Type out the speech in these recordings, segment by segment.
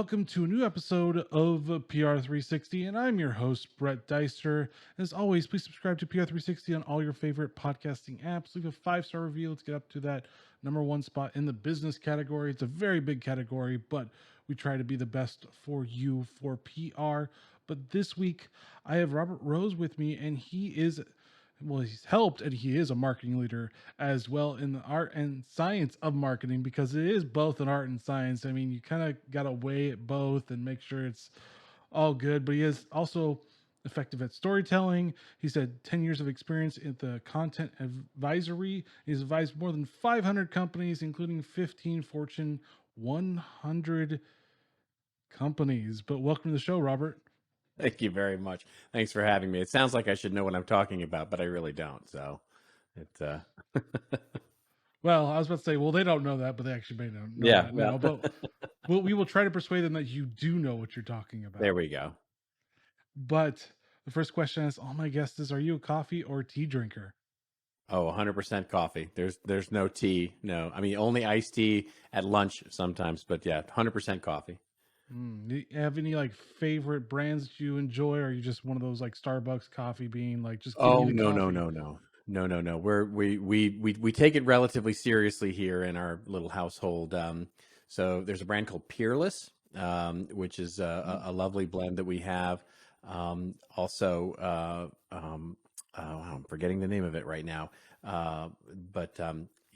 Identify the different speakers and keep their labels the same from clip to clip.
Speaker 1: welcome to a new episode of PR 360, and I'm your host, Brett Deister. As always, please subscribe to PR 360 on all your favorite podcasting apps. Leave a 5-star review. Let's get up to that #1 spot in the business category. It's a very big category, but we try to be the best for you for PR. But this week, I have Robert Rose with me, and he's helped, and he is a marketing leader as well in the art and science of marketing, because it is both an art and science. I mean, you kind of got to weigh it both and make sure it's all good. But he is also effective at storytelling. He's had 10 years of experience in the content advisory. He's advised more than 500 companies, including 15 Fortune 100 companies. But welcome to the show, Robert.
Speaker 2: Thank you very much. Thanks for having me. It sounds like I should know what I'm talking about, but I really don't. So it's
Speaker 1: Well, I was about to say, well, they don't know that, but they actually may not know
Speaker 2: yeah,
Speaker 1: that
Speaker 2: well,
Speaker 1: now. But we will try to persuade them that you do know what you're talking about.
Speaker 2: there we go.
Speaker 1: But the first question I ask all my guests is, are you a coffee or tea drinker?
Speaker 2: Oh, 100% coffee. There's no tea. No, I mean only iced tea at lunch sometimes, but yeah, 100% coffee.
Speaker 1: Do you have any like favorite brands that you enjoy, or are you just one of those like Starbucks coffee bean, like just give me
Speaker 2: Oh
Speaker 1: the
Speaker 2: no,
Speaker 1: coffee?
Speaker 2: no. We take it relatively seriously here in our little household. So there's a brand called Peerless, which is a lovely blend that we have. I'm forgetting the name of it right now. But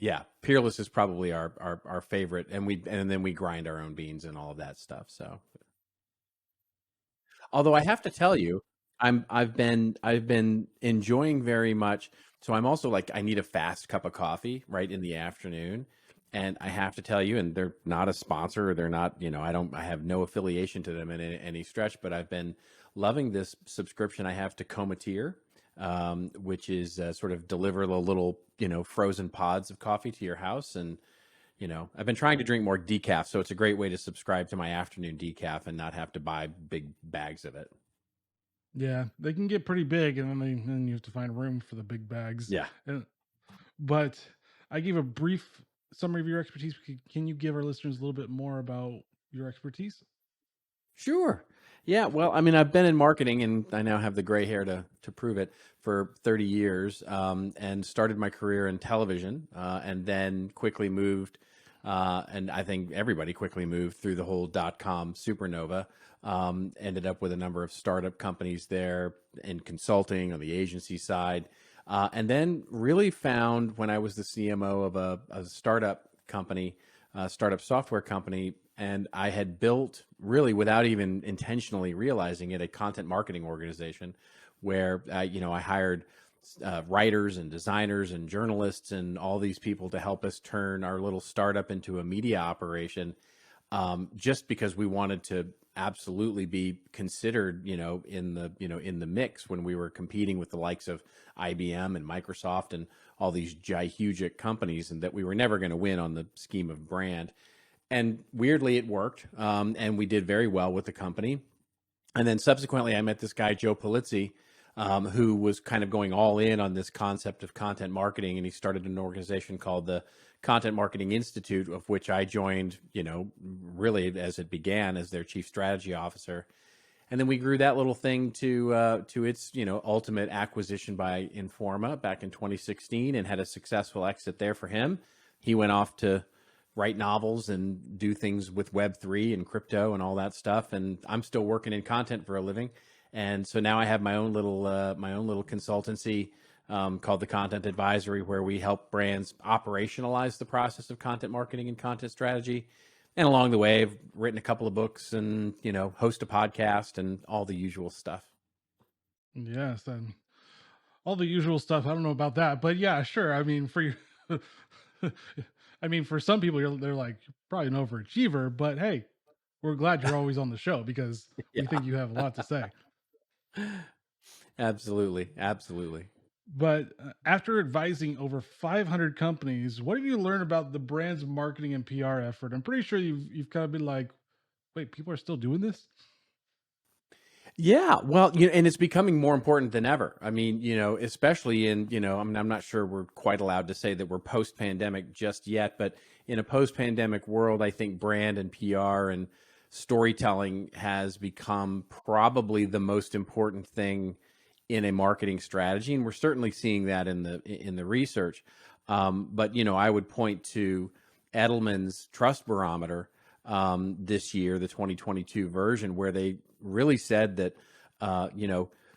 Speaker 2: yeah, Peerless is probably our favorite, and then we grind our own beans and all of that stuff. So, although I have to tell you, I've been enjoying very much. So I'm also like I need a fast cup of coffee right in the afternoon, and I have to tell you, and they're not a sponsor, they're not, I have no affiliation to them in any stretch, but I've been loving this subscription I have to Comatier, which is sort of deliver the little, frozen pods of coffee to your house. And, I've been trying to drink more decaf. So it's a great way to subscribe to my afternoon decaf and not have to buy big bags of it.
Speaker 1: Yeah, they can get pretty big, and then you have to find room for the big bags.
Speaker 2: Yeah.
Speaker 1: But I gave a brief summary of your expertise. Can you give our listeners a little bit more about your expertise?
Speaker 2: Sure. Yeah. Well, I mean, I've been in marketing and I now have the gray hair to prove it for 30 years, and started my career in television, and then quickly moved. And I think everybody quickly moved through the whole .com supernova. Ended up with a number of startup companies there in consulting on the agency side. And then really found when I was the CMO of a startup company, startup software company, and I had built, really without even intentionally realizing it, a content marketing organization where I hired writers and designers and journalists and all these people to help us turn our little startup into a media operation, just because we wanted to absolutely be considered, in the mix when we were competing with the likes of IBM and Microsoft and all these huge companies, and that we were never going to win on the scheme of brand. And weirdly, it worked, and we did very well with the company. And then subsequently, I met this guy, Joe Polizzi, who was kind of going all in on this concept of content marketing, and he started an organization called the Content Marketing Institute, of which I joined, really as it began as their chief strategy officer. And then we grew that little thing to its, ultimate acquisition by Informa back in 2016, and had a successful exit there for him. He went off to write novels and do things with Web3 and crypto and all that stuff. And I'm still working in content for a living. And so now I have my own little consultancy, called the Content Advisory, where we help brands operationalize the process of content marketing and content strategy. And along the way, I've written a couple of books and, host a podcast and all the usual stuff.
Speaker 1: Yes, and all the usual stuff. I don't know about that, but yeah, sure. I mean, for you, I mean, for some people, they're like probably an overachiever, but hey, we're glad you're always on the show because we think you have a lot to say.
Speaker 2: Absolutely.
Speaker 1: But after advising over 500 companies, what did you learn about the brand's marketing and PR effort? I'm pretty sure you've kind of been like, wait, people are still doing this?
Speaker 2: Yeah, well, and it's becoming more important than ever. I mean, especially in, I'm not sure we're quite allowed to say that we're post-pandemic just yet, but in a post-pandemic world, I think brand and PR and storytelling has become probably the most important thing in a marketing strategy, and we're certainly seeing that in the research. But I would point to Edelman's Trust Barometer this year, the 2022 version, where they really said that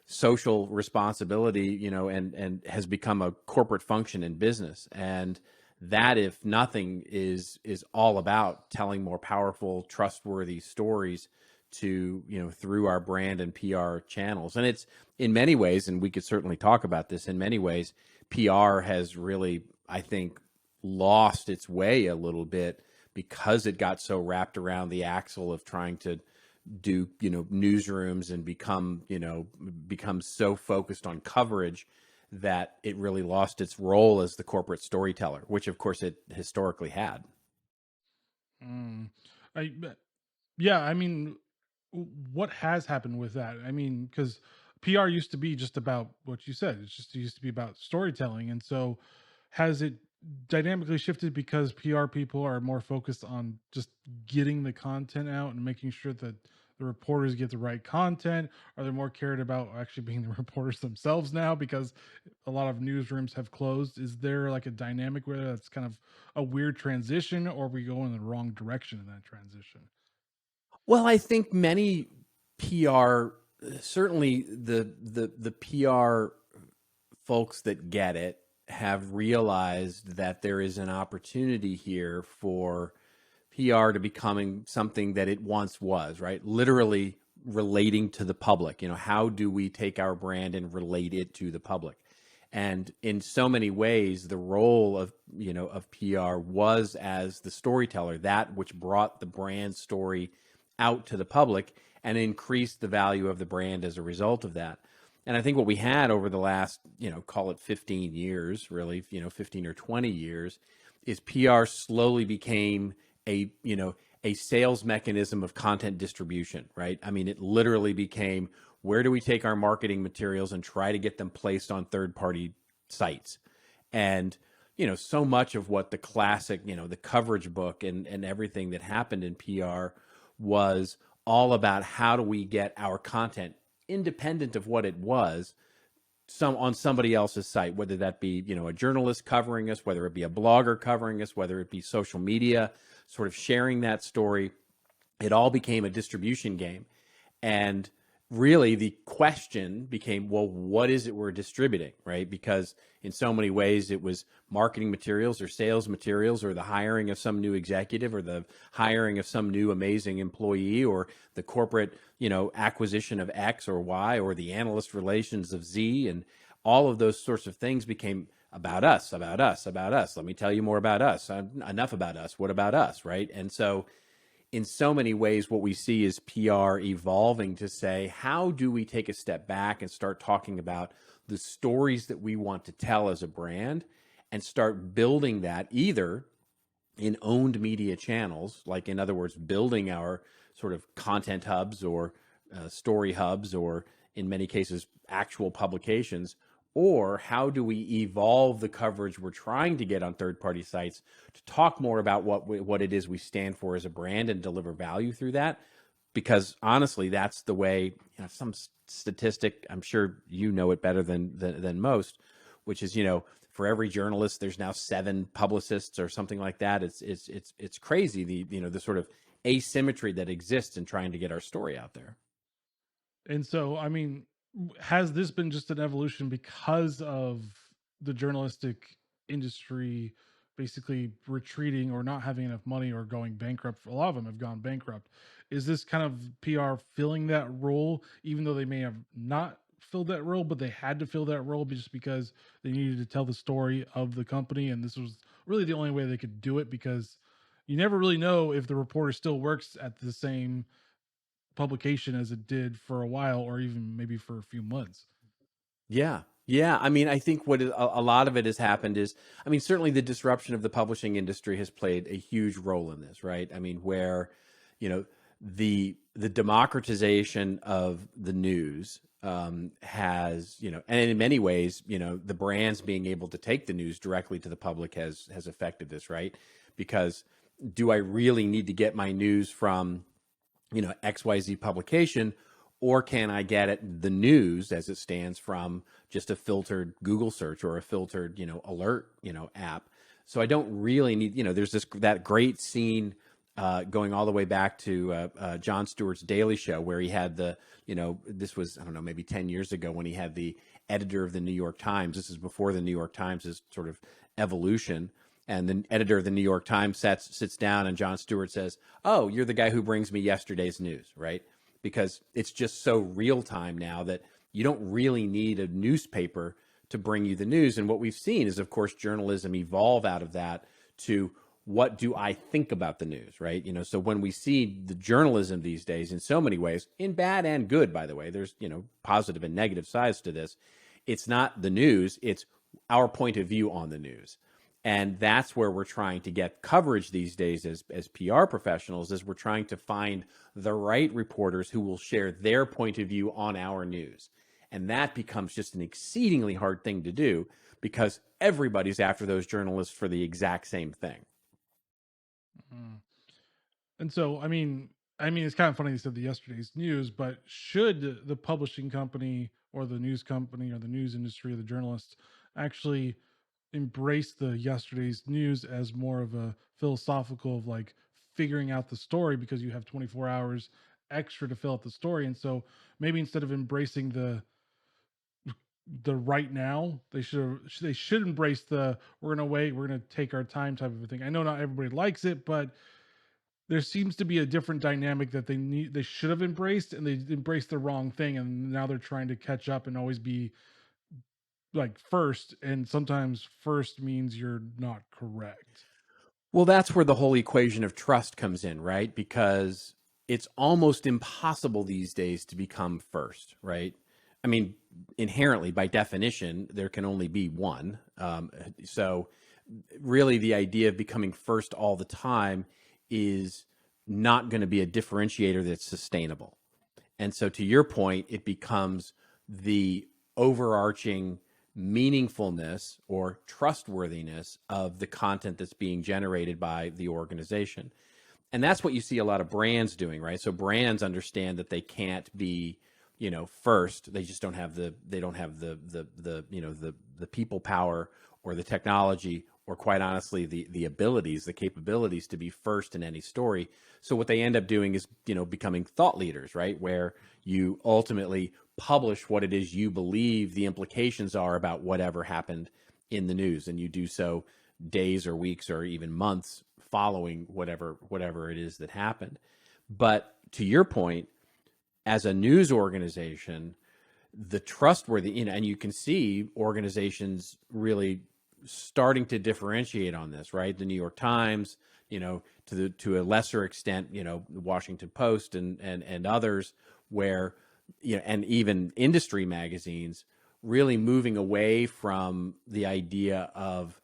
Speaker 2: social responsibility, and has become a corporate function in business, and that, if nothing, is all about telling more powerful, trustworthy stories to through our brand and PR channels. And it's, in many ways, and we could certainly talk about this, in many ways PR has really, I think, lost its way a little bit because it got so wrapped around the axle of trying to do newsrooms and become so focused on coverage that it really lost its role as the corporate storyteller, which of course it historically had.
Speaker 1: Mm. I Yeah, I mean, what has happened with that? I mean, because PR used to be just about what you said. It used to be about storytelling, and so has it dynamically shifted because PR people are more focused on just getting the content out and making sure that the reporters get the right content? Are they more cared about actually being the reporters themselves now because a lot of newsrooms have closed? Is there like a dynamic where that's kind of a weird transition, or are we going in the wrong direction in that transition?
Speaker 2: Well, I think many PR, certainly the PR folks that get it, have realized that there is an opportunity here for PR to becoming something that it once was, right? Literally relating to the public. How do we take our brand and relate it to the public? And in so many ways, the role of PR was as the storyteller, that which brought the brand story out to the public and increased the value of the brand as a result of that. And I think what we had over the last, call it 15 years, really, 15 or 20 years, is PR slowly became a sales mechanism of content distribution, right? I mean, it literally became, where do we take our marketing materials and try to get them placed on third-party sites? And, so much of what the classic, the coverage book and everything that happened in PR was all about, how do we get our content, independent of what it was, on somebody else's site, whether that be, a journalist covering us, whether it be a blogger covering us, whether it be social media, sort of sharing that story. It all became a distribution game. And really the question became, well, what is it we're distributing, right? Because in so many ways it was marketing materials or sales materials, or the hiring of some new executive, or the hiring of some new amazing employee, or the corporate, acquisition of X or Y, or the analyst relations of Z. And all of those sorts of things became about us, about us, about us. Let me tell you more about us. Enough about us. What about us, right? And so in so many ways, what we see is PR evolving to say, how do we take a step back and start talking about the stories that we want to tell as a brand, and start building that either in owned media channels, like, in other words, building our sort of content hubs, or story hubs, or in many cases, actual publications, or how do we evolve the coverage we're trying to get on third-party sites to talk more about what it is we stand for as a brand and deliver value through that? Because honestly, that's the way, some statistic, I'm sure you know it better than most, which is, for every journalist, there's now 7 publicists or something like that. It's crazy, the sort of asymmetry that exists in trying to get our story out there.
Speaker 1: And so, I mean, has this been just an evolution because of the journalistic industry basically retreating or not having enough money or going bankrupt? A lot of them have gone bankrupt. Is this kind of PR filling that role, even though they may have not filled that role, but they had to fill that role just because they needed to tell the story of the company? And this was really the only way they could do it, because you never really know if the reporter still works at the same publication as it did for a while, or even maybe for a few months.
Speaker 2: Yeah. Yeah. I mean, I think a lot of it has happened is, I mean, certainly the disruption of the publishing industry has played a huge role in this, right? I mean, where, the democratization of the news has, and in many ways, the brands being able to take the news directly to the public has affected this, right? Because do I really need to get my news from XYZ publication, or can I get it the news as it stands from just a filtered Google search or a filtered, alert, app. So I don't really need, there's that great scene going all the way back to Jon Stewart's Daily Show, where he had this was, I don't know, maybe 10 years ago, when he had the editor of the New York Times. This is before the New York Times' sort of evolution. And the editor of the New York Times sits down, and Jon Stewart says, "Oh, you're the guy who brings me yesterday's news," right? Because it's just so real time now that you don't really need a newspaper to bring you the news. And what we've seen is, of course, journalism evolve out of that to, what do I think about the news, right? So when we see the journalism these days, in so many ways, in bad and good, by the way, there's, positive and negative sides to this. It's not the news, it's our point of view on the news. And that's where we're trying to get coverage these days as PR professionals, is we're trying to find the right reporters who will share their point of view on our news. And that becomes just an exceedingly hard thing to do, because everybody's after those journalists for the exact same thing.
Speaker 1: Mm. And so, I mean, it's kind of funny you said the yesterday's news, but should the publishing company or the news company or the news industry or the journalists actually embrace the yesterday's news as more of a philosophical of like figuring out the story, because you have 24 hours extra to fill out the story? And so maybe instead of embracing the right now, they should embrace the, we're gonna wait, we're gonna take our time type of a thing. I know not everybody likes it, but there seems to be a different dynamic that they should have embraced, and they embraced the wrong thing, and now they're trying to catch up and always be like first, and sometimes first means you're not correct.
Speaker 2: Well, that's where the whole equation of trust comes in, right? Because it's almost impossible these days to become first, right? I mean, inherently, by definition, there can only be one. So really, the idea of becoming first all the time is not going to be a differentiator that's sustainable. And so, to your point, it becomes the overarching meaningfulness or trustworthiness of the content that's being generated by the organization. And that's what you see a lot of brands doing, right? So brands understand that they can't be, first. They just don't have the people power or the technology, or quite honestly, the abilities, the capabilities to be first in any story. So what they end up doing is, becoming thought leaders, right? Where you ultimately publish what it is you believe the implications are about whatever happened in the news. And you do so days or weeks or even months following whatever it is that happened. But to your point, as a news organization, the trustworthy, and you can see organizations really starting to differentiate on this, right? The New York Times, to a lesser extent, the Washington Post and others, where, and even industry magazines, really moving away from the idea of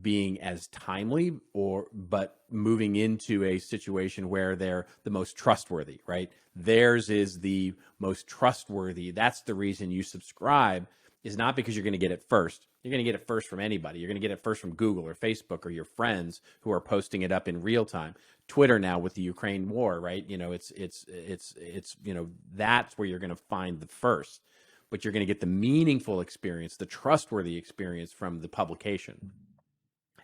Speaker 2: being as timely, but moving into a situation where they're the most trustworthy, right? Theirs is the most trustworthy. That's the reason you subscribe, is not because you're going to get it first. You're going to get it first from anybody. You're going to get it first from Google or Facebook or your friends who are posting it up in real time. Twitter now with the Ukraine war, right? It's that's where you're going to find the first, but you're going to get the meaningful experience, the trustworthy experience from the publication.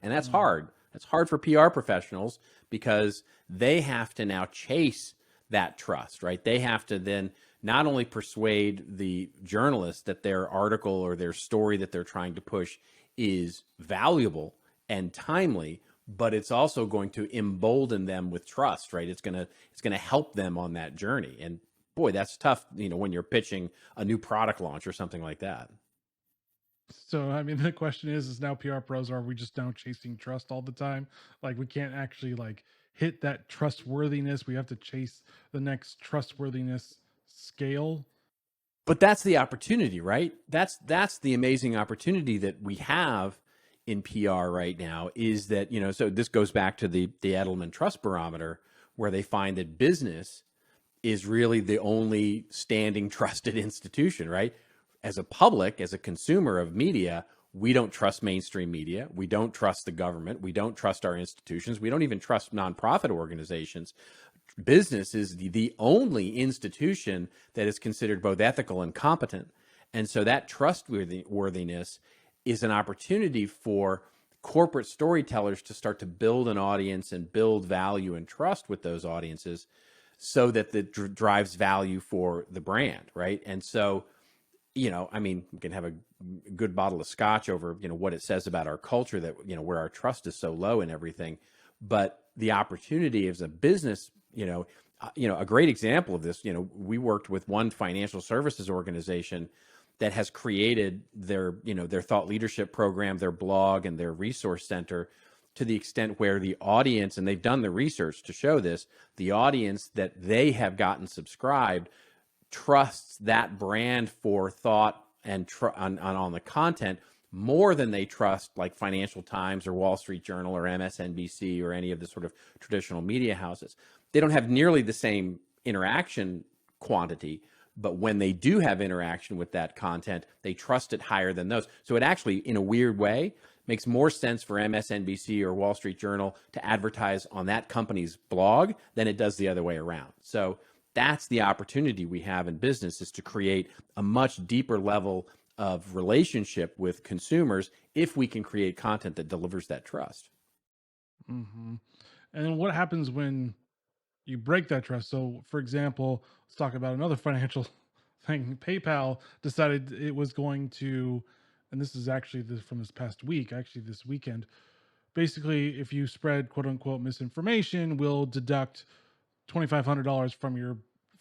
Speaker 2: And that's hard. That's hard for PR professionals, because they have to now chase that trust, right? They have to then not only persuade the journalist that their article or their story that they're trying to push is valuable and timely, but it's also going to embolden them with trust, right? It's going to help them on that journey. And boy, that's tough, when you're pitching a new product launch or something like that.
Speaker 1: So, the question is now PR pros, are we just now chasing trust all the time? Like, we can't actually like hit that trustworthiness. We have to chase the next trustworthiness scale.
Speaker 2: But that's the opportunity, right? That's the amazing opportunity that we have in PR right now, is that, so this goes back to the Edelman Trust Barometer, where they find that business is really the only standing trusted institution, right? As a public, as a consumer of media, we don't trust mainstream media. We don't trust the government. We don't trust our institutions. We don't even trust nonprofit organizations. business is the only institution that is considered both ethical and competent. And so that trustworthiness is an opportunity for corporate storytellers to start to build an audience and build value and trust with those audiences so that it drives value for the brand, right? And so, I mean, we can have a good bottle of scotch over, what it says about our culture that, where our trust is so low and everything. But the opportunity as a business, a great example of this, we worked with one financial services organization that has created their thought leadership program, their blog, and their resource center to the extent where the audience, and they've done the research to show this, the audience that they have gotten subscribed trusts that brand for thought and on the content more than they trust like Financial Times or Wall Street Journal or MSNBC or any of the sort of traditional media houses. They don't have nearly the same interaction quantity, but when they do have interaction with that content, they trust it higher than those. So it actually, in a weird way, makes more sense for MSNBC or Wall Street Journal to advertise on that company's blog than it does the other way around. So that's the opportunity we have in business, is to create a much deeper level of relationship with consumers if we can create content that delivers that trust.
Speaker 1: Mm-hmm. And then what happens when you break that trust? So, for example, let's talk about another financial thing. PayPal decided it was going to, and this is actually from this past week, actually this weekend. Basically, if you spread quote unquote misinformation, we'll deduct $2,500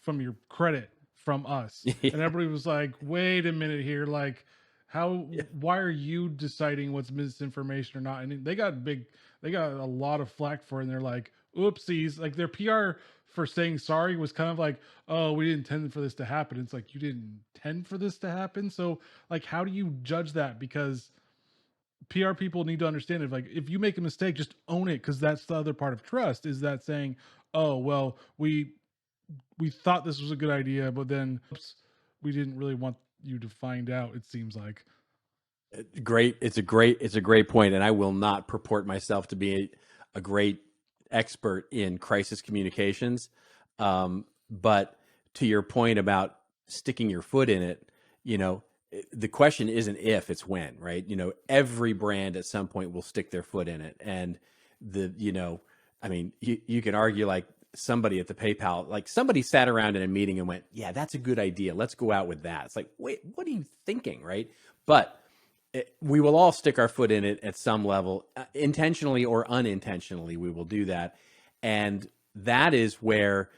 Speaker 1: from your credit from us.
Speaker 2: Yeah.
Speaker 1: And everybody was like, wait a minute here, like why are you deciding what's misinformation or not? And they got a lot of flack for it, and they're like, oopsies. Like their PR for saying sorry was kind of like, oh, we didn't intend for this to happen. It's like, you didn't intend for this to happen. So like, how do you judge that? Because PR people need to understand if you make a mistake, just own it. Cause that's the other part of trust, is that saying, oh, well, we thought this was a good idea, but then oops, we didn't really want you to find out, it seems like.
Speaker 2: Great. It's a great point. And I will not purport myself to be a great expert in crisis communications. But to your point about sticking your foot in it, the question isn't if, it's when, right? Every brand at some point will stick their foot in it. And you can argue like somebody at the PayPal, like somebody sat around in a meeting and went, yeah, that's a good idea. Let's go out with that. It's like, wait, what are you thinking? Right. But we will all stick our foot in it at some level, intentionally or unintentionally, we will do that. And that is where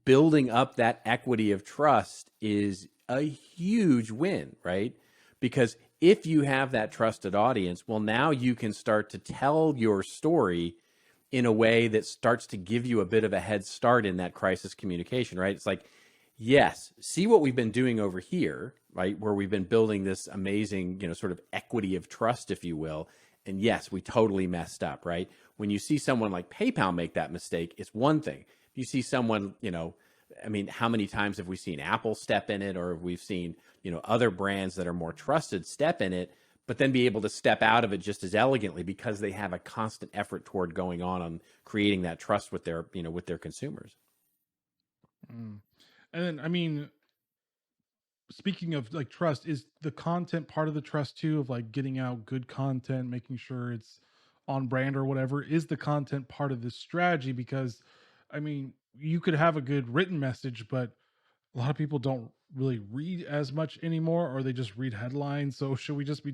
Speaker 2: building up that equity of trust is a huge win, right? Because if you have that trusted audience, well, now you can start to tell your story in a way that starts to give you a bit of a head start in that crisis communication, right? It's like, yes, see what we've been doing over here, right? Where we've been building this amazing, sort of equity of trust, if you will. And yes, we totally messed up, right? When you see someone like PayPal make that mistake, it's one thing. If you see someone, how many times have we seen Apple step in it, or we've seen, other brands that are more trusted step in it, but then be able to step out of it just as elegantly because they have a constant effort toward going on creating that trust with their, with their consumers.
Speaker 1: Mm. And then, speaking of like trust, is the content part of the trust too, of like getting out good content, making sure it's on brand or whatever? Is the content part of this strategy? Because you could have a good written message, but a lot of people don't really read as much anymore, or they just read headlines. So should we just be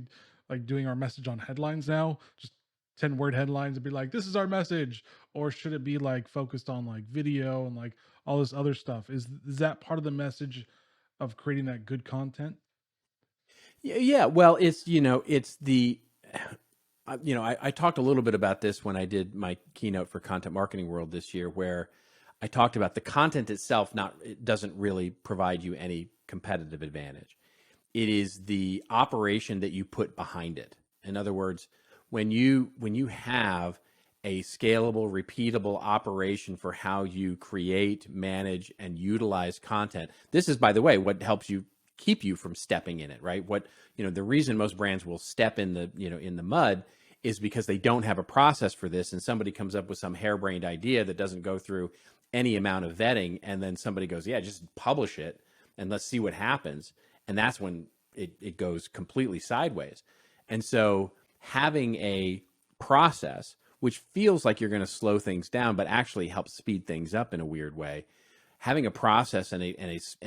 Speaker 1: like doing our message on headlines now? Just 10-word headlines and be like, this is our message? Or should it be like focused on like video and like all this other stuff? Is that part of the message of creating that good content?
Speaker 2: Yeah. Well, it's the, I talked a little bit about this when I did my keynote for Content Marketing World this year, where I talked about the content itself. It doesn't really provide you any competitive advantage. It is the operation that you put behind it. In other words, when you have a scalable, repeatable operation for how you create, manage, and utilize content, this is, by the way, what helps you keep you from stepping in it, right? The reason most brands will step in the mud is because they don't have a process for this, and somebody comes up with some harebrained idea that doesn't go through any amount of vetting, and then somebody goes, yeah, just publish it and let's see what happens. And that's when it goes completely sideways. And so having a process which feels like you're going to slow things down, but actually helps speed things up in a weird way, having a process and a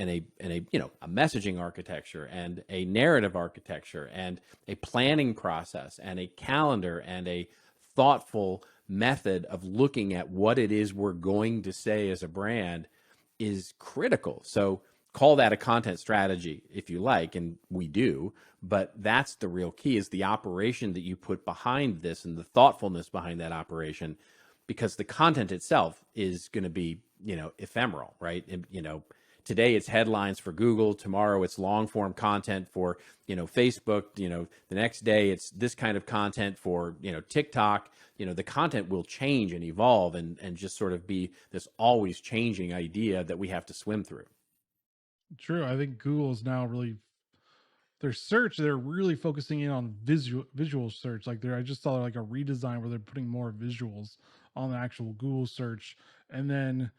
Speaker 2: a messaging architecture and a narrative architecture and a planning process and a calendar and a thoughtful method of looking at what it is we're going to say as a brand is critical. So call that a content strategy if you like, and we do, but that's the real key, is the operation that you put behind this and the thoughtfulness behind that operation, because the content itself is going to be, ephemeral, right? And, today it's headlines for Google, tomorrow it's long form content for, Facebook, the next day it's this kind of content for, TikTok. The content will change and evolve and just sort of be this always changing idea that we have to swim through.
Speaker 1: True. I think Google's now really their search, they're really focusing in on visual search. Like I just saw like a redesign where they're putting more visuals on the actual Google search, and then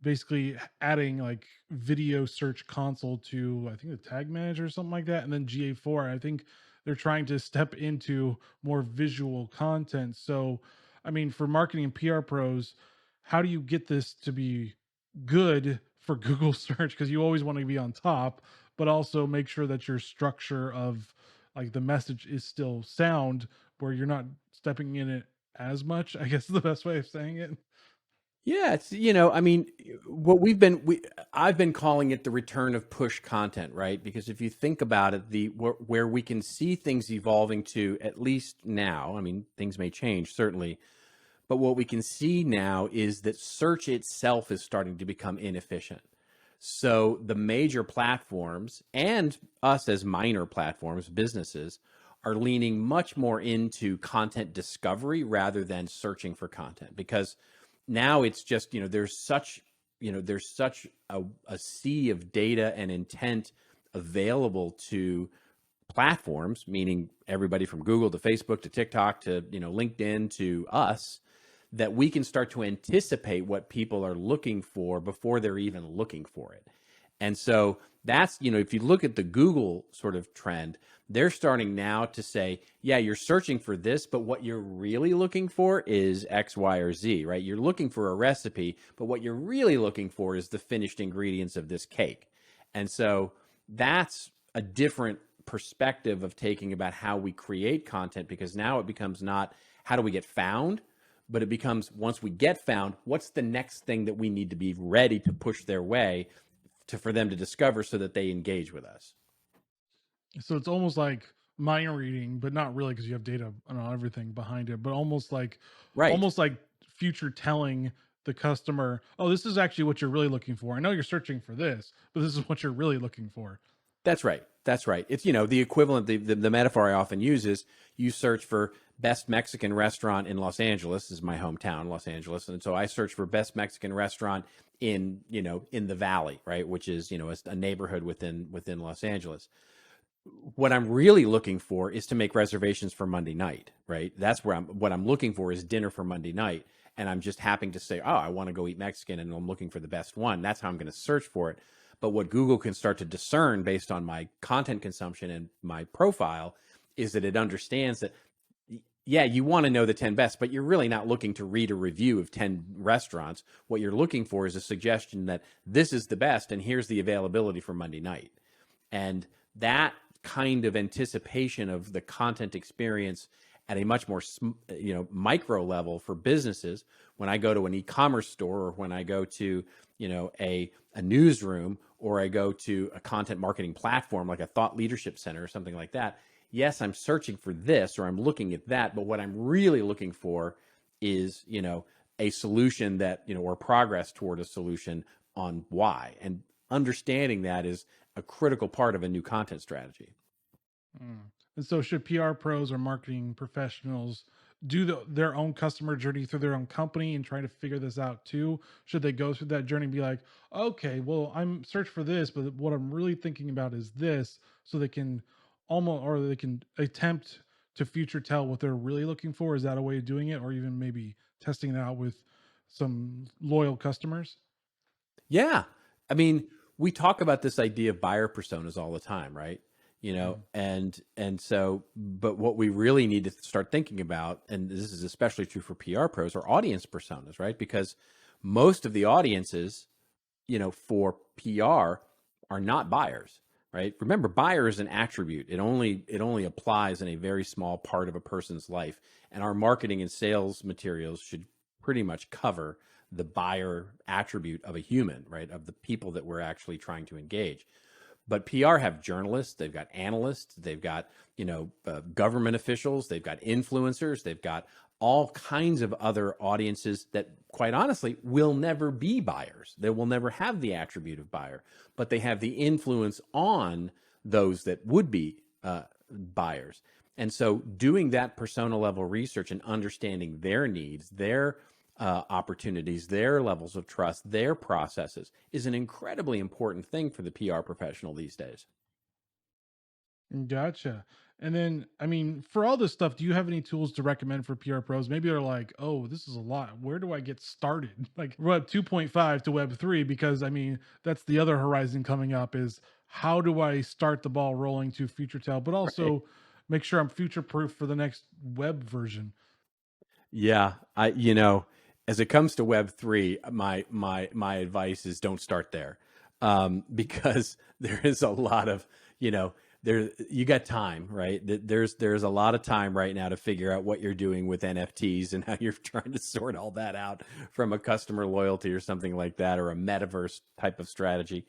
Speaker 1: basically adding like video search console to, I think, the tag manager or something like that, and then GA4. I think they're trying to step into more visual content. So I mean, for marketing and PR pros, how do you get this to be good for Google search? Because you always want to be on top, but also make sure that your structure of like the message is still sound, where you're not stepping in it as much, I guess is the best way of saying it.
Speaker 2: Yeah, it's I mean, what I've been calling it the return of push content, right? Because if you think about it, where we can see things evolving to, at least now, I mean, things may change certainly, but what we can see now is that search itself is starting to become inefficient. So the major platforms and us as minor platforms, businesses, are leaning much more into content discovery rather than searching for content, because now it's just, there's such a sea of data and intent available to platforms, meaning everybody from Google to Facebook to TikTok to, LinkedIn to us, that we can start to anticipate what people are looking for before they're even looking for it. And so that's, if you look at the Google sort of trend, they're starting now to say, yeah, you're searching for this, but what you're really looking for is X, Y, or Z, right? You're looking for a recipe, but what you're really looking for is the finished ingredients of this cake. And so that's a different perspective of taking about how we create content, because now it becomes not how do we get found, but it becomes, once we get found, what's the next thing that we need to be ready to push their way for them to discover so that they engage with us.
Speaker 1: So it's almost like mind reading, but not really, because you have data on everything behind it, but
Speaker 2: Right.
Speaker 1: almost like future telling the customer, oh, this is actually what you're really looking for. I know you're searching for this, but this is what you're really looking for.
Speaker 2: That's right. That's right. It's, the equivalent, the metaphor I often use is you search for best Mexican restaurant in Los Angeles. This is my hometown, Los Angeles. And so I search for best Mexican restaurant in, in the Valley, right? Which is, a neighborhood within Los Angeles. What I'm really looking for is to make reservations for Monday night, right? That's what I'm looking for is dinner for Monday night. And I'm just happening to say, oh, I want to go eat Mexican and I'm looking for the best one. That's how I'm going to search for it. But what Google can start to discern based on my content consumption and my profile is that it understands that, yeah, you want to know the 10 best, but you're really not looking to read a review of 10 restaurants. What you're looking for is a suggestion that this is the best and here's the availability for Monday night. And that kind of anticipation of the content experience at a much more micro level for businesses, when I go to an e-commerce store or when I go to a newsroom or I go to a content marketing platform like a thought leadership center or something like that, yes, I'm searching for this or I'm looking at that, but what I'm really looking for is a solution that or progress toward a solution on why. And understanding that is a critical part of a new content strategy.
Speaker 1: Mm. And so, should PR pros or marketing professionals do their own customer journey through their own company and try to figure this out too? Should they go through that journey and be like, okay, well, I'm search for this, but what I'm really thinking about is this, so they can almost, or they can attempt to future tell what they're really looking for? Is that a way of doing it, or even maybe testing it out with some loyal customers.
Speaker 2: Yeah. I mean, we talk about this idea of buyer personas all the time, right?
Speaker 1: Mm.
Speaker 2: And so, but what we really need to start thinking about, and this is especially true for PR pros, are audience personas, right? Because most of the audiences, for PR are not buyers, right? Remember, buyer is an attribute. It only applies in a very small part of a person's life. And our marketing and sales materials should pretty much cover the buyer attribute of a human, right? Of the people that we're actually trying to engage. But PR have journalists, they've got analysts, they've got government officials, they've got influencers, they've got all kinds of other audiences that, quite honestly, will never be buyers. They will never have the attribute of buyer, but they have the influence on those that would be buyers. And so, doing that persona level research and understanding their needs, their opportunities, their levels of trust, their processes is an incredibly important thing for the PR professional these days.
Speaker 1: Gotcha. And then, I mean, for all this stuff, do you have any tools to recommend for PR pros? Maybe they're like, oh, this is a lot. Where do I get started? Like Web 2.5 to Web 3, because I mean, that's the other horizon coming up is how do I start the ball rolling to future tell, but
Speaker 2: Right.
Speaker 1: also make sure I'm future proof for the next web version.
Speaker 2: Yeah, as it comes to Web3, my advice is don't start there, because there is a lot of there you got time, right? There's a lot of time right now to figure out what you're doing with NFTs and how you're trying to sort all that out from a customer loyalty or something like that, or a metaverse type of strategy.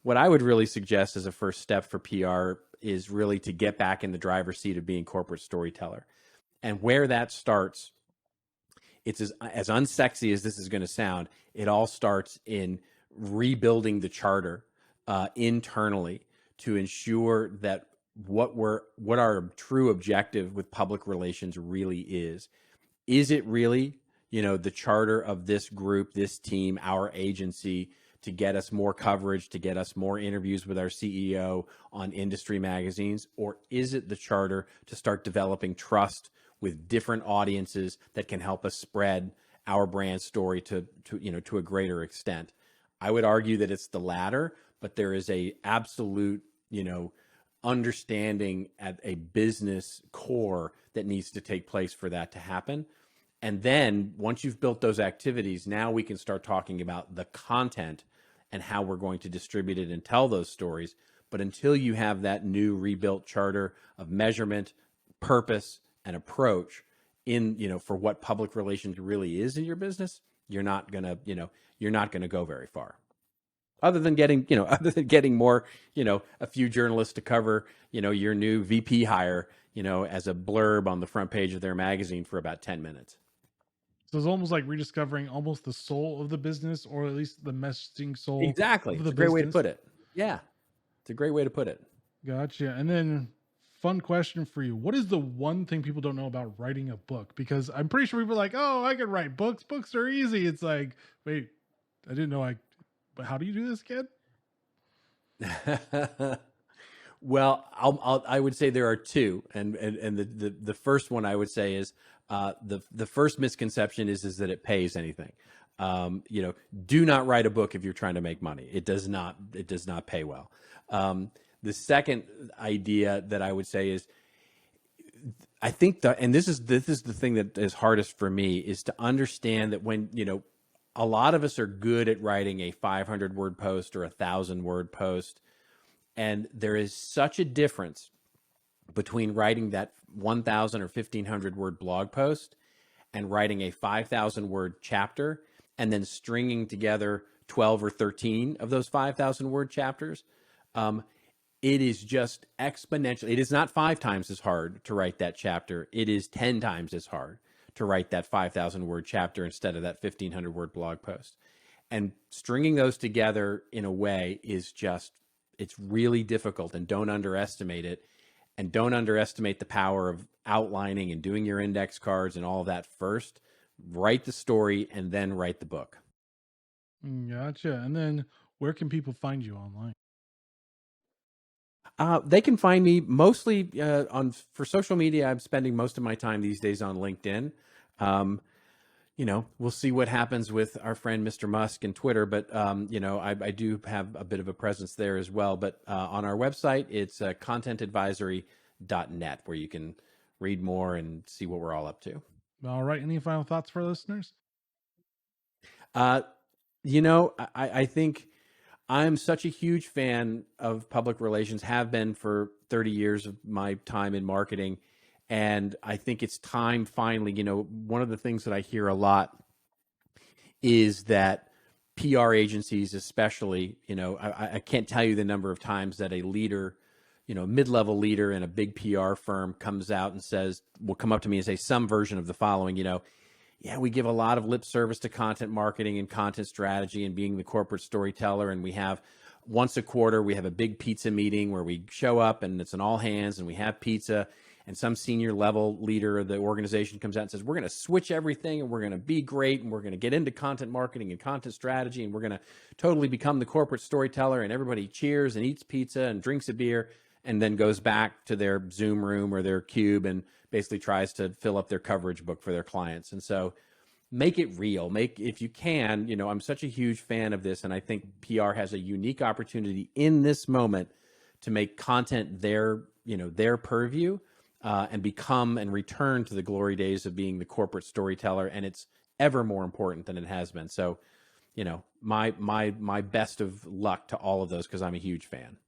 Speaker 2: What I would really suggest as a first step for PR is really to get back in the driver's seat of being corporate storyteller, and where that starts, it's as unsexy as this is going to sound. It all starts in rebuilding the charter internally to ensure that what our true objective with public relations really is. Is it really, the charter of this group, this team, our agency, to get us more coverage, to get us more interviews with our CEO on industry magazines? Or is it the charter to start developing trust with different audiences that can help us spread our brand story to a greater extent? I would argue that it's the latter, but there is a absolute, understanding at a business core that needs to take place for that to happen. And then once you've built those activities, now we can start talking about the content and how we're going to distribute it and tell those stories. But until you have that new rebuilt charter of measurement, purpose, and approach for what public relations really is in your business, you're not gonna, go very far. Other than getting, more, a few journalists to cover, your new VP hire, as a blurb on the front page of their magazine for about 10 minutes.
Speaker 1: So it's almost like rediscovering almost the soul of the business, or at least the messaging soul
Speaker 2: Exactly.
Speaker 1: of the
Speaker 2: It's a great way to
Speaker 1: business.
Speaker 2: put it. Yeah. It's a great way to put it.
Speaker 1: Gotcha. And then, fun question for you: what is the one thing people don't know about writing a book? Because I'm pretty sure people are like, "Oh, I can write books. Books are easy." It's like, wait, I didn't know I. But how do you do this, kid?
Speaker 2: Well, I would say there are two, and the first one I would say is the first misconception is that it pays anything. Do not write a book if you're trying to make money. It does not pay well. The second idea that I would say is, I think and this is the thing that is hardest for me, is to understand that when a lot of us are good at writing a 500 word post or 1,000 word post, and there is such a difference between writing that 1,000 or 1,500 word blog post and writing a 5,000 word chapter and then stringing together 12 or 13 of those 5,000 word chapters. It is just exponential. It is not 5 times as hard to write that chapter. It is 10 times as hard to write that 5,000 word chapter instead of that 1,500 word blog post. And stringing those together in a way is just, it's really difficult, and don't underestimate it. And don't underestimate the power of outlining and doing your index cards and all of that first. Write the story and then write the book.
Speaker 1: Gotcha. And then, where can people find you online?
Speaker 2: They can find me mostly for social media. I'm spending most of my time these days on LinkedIn. Um, we'll see what happens with our friend Mr. Musk and Twitter, but I do have a bit of a presence there as well. But on our website, it's contentadvisory.net, where you can read more and see what we're all up to.
Speaker 1: All right. Any final thoughts for listeners?
Speaker 2: I think I'm such a huge fan of public relations, have been for 30 years of my time in marketing. And I think it's time finally, one of the things that I hear a lot is that PR agencies, especially, I can't tell you the number of times that a leader, mid-level leader in a big PR firm comes out and will come up to me and say some version of the following, yeah, we give a lot of lip service to content marketing and content strategy and being the corporate storyteller. And we have once a quarter, we have a big pizza meeting where we show up and it's an all hands and we have pizza, and some senior level leader of the organization comes out and says, we're going to switch everything and we're going to be great and we're going to get into content marketing and content strategy and we're going to totally become the corporate storyteller, and everybody cheers and eats pizza and drinks a beer and then goes back to their Zoom room or their cube and basically tries to fill up their coverage book for their clients. And so make it real. If you can, I'm such a huge fan of this, and I think PR has a unique opportunity in this moment to make content their purview, and become and return to the glory days of being the corporate storyteller. And it's ever more important than it has been. So, my best of luck to all of those, because I'm a huge fan.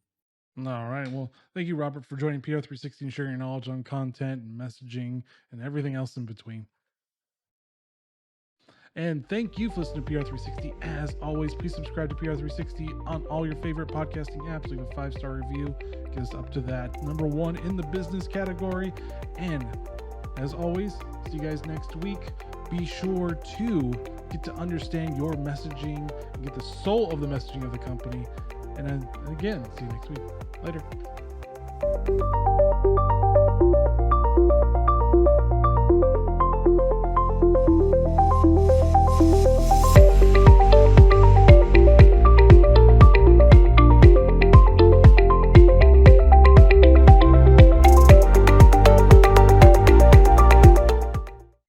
Speaker 1: All right. Well, thank you, Robert, for joining PR360 and sharing your knowledge on content and messaging and everything else in between. And thank you for listening to PR360. As always, please subscribe to PR360 on all your favorite podcasting apps. Leave a 5-star review. Get us up to that #1 in the business category. And as always, see you guys next week. Be sure to get to understand your messaging and get the soul of the messaging of the company. And again, see you next week. Later.